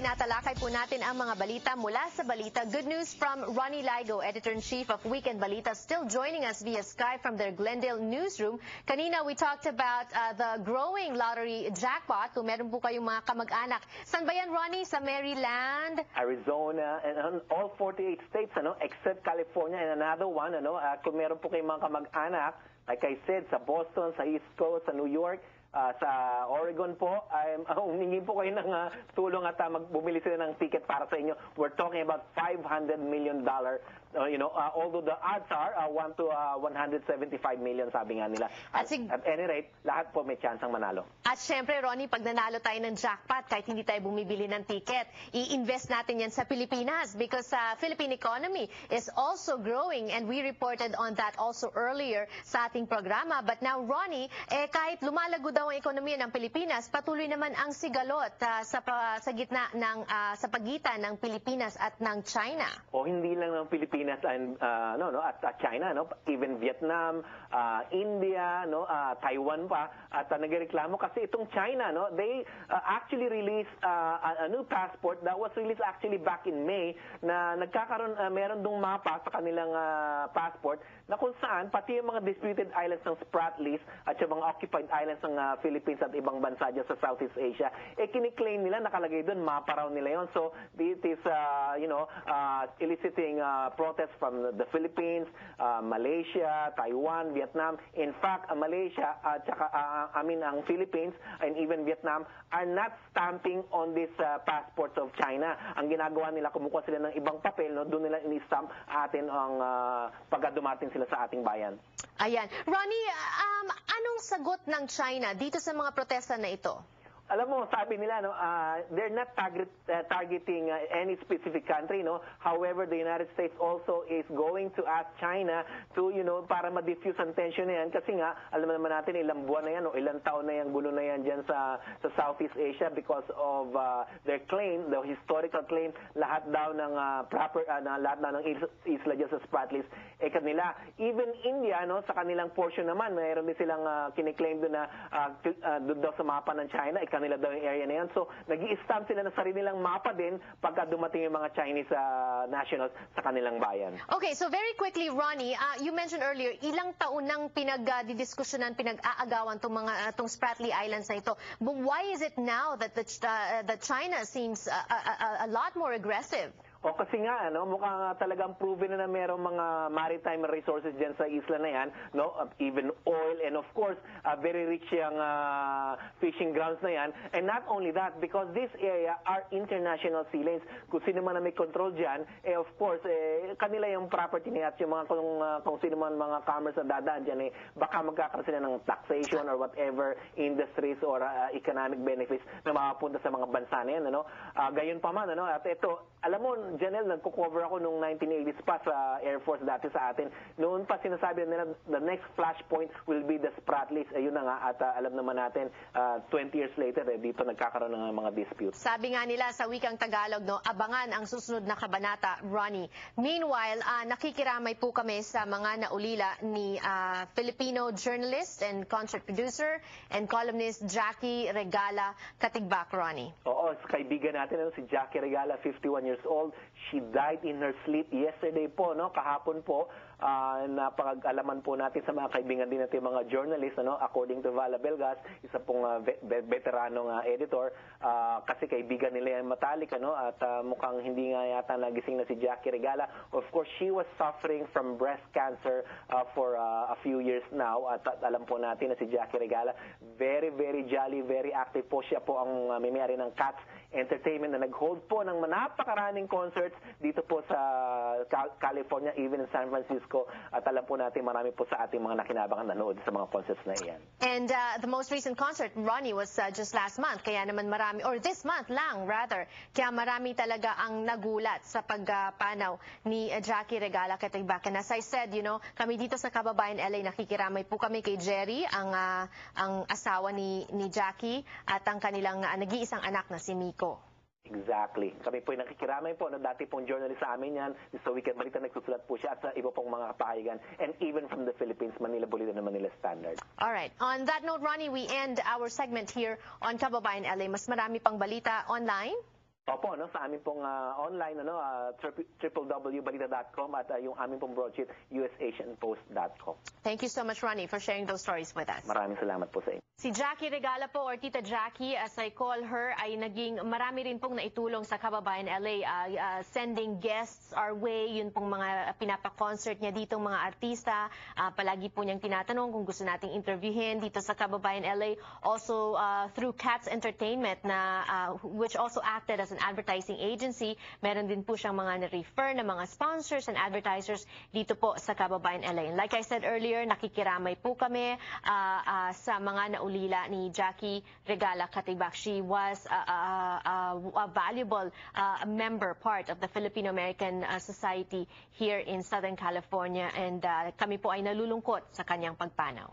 tinatalakay po natin ang mga balita mula sa balita. Good news from Ronnie Ligo, Editor-in-Chief of Weekend Balita, still joining us via Skype from their Glendale newsroom. Kanina we talked about the growing lottery jackpot. Kung meron po kayong mga kamag-anak. Saan ba yan, Ronnie? Sa Maryland? Arizona, and all 48 states, except California and another one. Kung meron po kayong mga kamag-anak, like I said, sa Boston, sa East Coast, sa New York, sa Oregon po, humingi po kayo ng tulong at bumili sila ng ticket para sa inyo. We're talking about $500 million. Although the odds are 1 to 175 million, sabi nga nila. At any rate, lahat po may chance ang manalo. At syempre, Ronnie, pag nanalo tayo ng jackpot, kahit hindi tayo bumibili ng ticket, i-invest natin yan sa Pilipinas because Philippine economy is also growing and we reported on that also earlier sa ating programa. But now, Ronnie, kahit lumalago daw ang ekonomiya ng Pilipinas, patuloy naman ang sigalot sa gitna ng sa pagitan ng Pilipinas at ng China. O hindi lang ng Pilipinas and at China, even Vietnam, India, Taiwan pa, at nagreklamo kasi itong China, they actually released a new passport that was released actually back in May na nagkakaroon meron dong mapa sa kanilang passport na kung saan pati yung mga disputed islands ng Spratlys at yung mga occupied islands ng Philippines at ibang bansa dyan sa Southeast Asia, kiniklaim nila, nakalagay doon, mapa raw nila yun. So it is, eliciting protests from the Philippines, Malaysia, Taiwan, Vietnam. In fact, Malaysia at ang Philippines and even Vietnam are not stamping on these passports of China. Ang ginagawa nila, kumukuha sila ng ibang papel, doon nila ini-stamp atin ang pagka dumating sila sa ating bayan. Ayan. Ronnie, anong sagot ng China dito sa mga protesta na ito? Alam mo, sabi nila, they're not targeting any specific country, However, the United States also is going to ask China to, para ma-diffuse ang tension na yan. Kasi nga, alam naman natin, ilang buwan na yan, ilang taon na yan, gulo na yan dyan sa Southeast Asia because of their claim, the historical claim, lahat daw ng lahat daw ng isla dyan sa Spratlys, kanila. Even India, sa kanilang portion naman, mayroon din silang kiniklaim doon na doon daw sa mapa ng China, nila daw yung area na yan. So, nag-i-stamp sila ng sarili nilang mapa din pagka dumating yung mga Chinese nationals sa kanilang bayan. Okay, so very quickly, Ronnie, you mentioned earlier, ilang taon nang pinag-didiskusyonan, pinag-aagawan tong Spratly Islands na ito. But why is it now that the China seems a lot more aggressive? O kasi nga, mukhang talagang proven na merong mga maritime resources dyan sa isla na yan, even oil and of course, very rich yung fishing grounds na yan. And not only that, because this area are international sea lanes. Kung sino man na may control dyan, of course, kanila yung property niya at yung mga kung sino man mga commerce na dadaan dyan, baka magkakaroon sila ng taxation or whatever industries or economic benefits na mapapunta sa mga bansa na yan. Gayon pa man, at ito, alam mo, Janelle, nagko-cover ako nung 1980s pa sa Air Force dati sa atin. Noon pa sinasabi nila, the next flashpoint will be the Spratlys. Ayun na nga, at alam naman natin, 20 years later, dito nagkakaroon ng mga disputes. Sabi nga nila sa wikang Tagalog, abangan ang susunod na kabanata, Ronnie. Meanwhile, nakikiramay po kami sa mga naulila ni Filipino journalist and concert producer and columnist Jackie Regala Katigbak, Ronnie. Oo, kaibigan natin, si Jackie Regala, 51 years old. She died in her sleep yesterday po, kahapon po. Napag-alaman po natin sa mga kaibigan din natin mga journalists, according to Vala Belgas, isa pong veteranong editor, kasi kaibigan nila yung matalik, at mukhang hindi nga yata nagising na si Jackie Regala. Of course, she was suffering from breast cancer for a few years now, at alam po natin na si Jackie Regala, very, very jolly, very active po. Siya po ang may-ari ng Cats Entertainment na nag-hold po ng napakaraming concerts dito po sa California, even in San Francisco. At alam po natin, marami po sa ating mga nakinabangan nanood sa mga concerts na iyan. And the most recent concert, Ronnie, was just last month. Kaya naman marami, or this month lang, rather. Kaya marami talaga ang nagulat sa pagpanaw ni Jackie Regala Katigbak. And as I said, kami dito sa Kababayan LA, nakikiramay po kami kay Jerry, ang asawa ni Jackie, at ang kanilang nag-iisang anak na si Miko. Exactly. Kami po yung nakikiramay po, dati pong journalist sa amin yan. So Weekend Balita, nagsusulat po siya at sa iba pong mga kapahayagan. And even from the Philippines, Manila Bulletin and Manila Standard. All right. On that note, Ronnie, we end our segment here on Kababayan LA. Mas marami pang balita online. Opo, no, sa amin pong online, www.balita.com at yung aming pong broadsheet, usasianpost.com. Thank you so much, Ronnie, for sharing those stories with us. Maraming salamat po sa inyo. Si Jackie Regala po, or Tita Jackie, as I call her, ay naging marami rin pong naitulong sa Kababayan LA, sending guests our way, yun pong mga pinapa-concert niya dito, mga artista. Palagi po niyang tinatanong kung gusto nating interviewin dito sa Kababayan LA. Also, through Cats Entertainment, which also acted as an advertising agency, meron din po siyang mga na-refer na mga sponsors and advertisers dito po sa Kababayan LA. And like I said earlier, nakikiramay po kami sa mga naulila ni Jackie Regala Katibak. She was a valuable member, part of the Filipino-American Society here in Southern California, and kami po ay nalulungkot sa kanyang pagpanaw.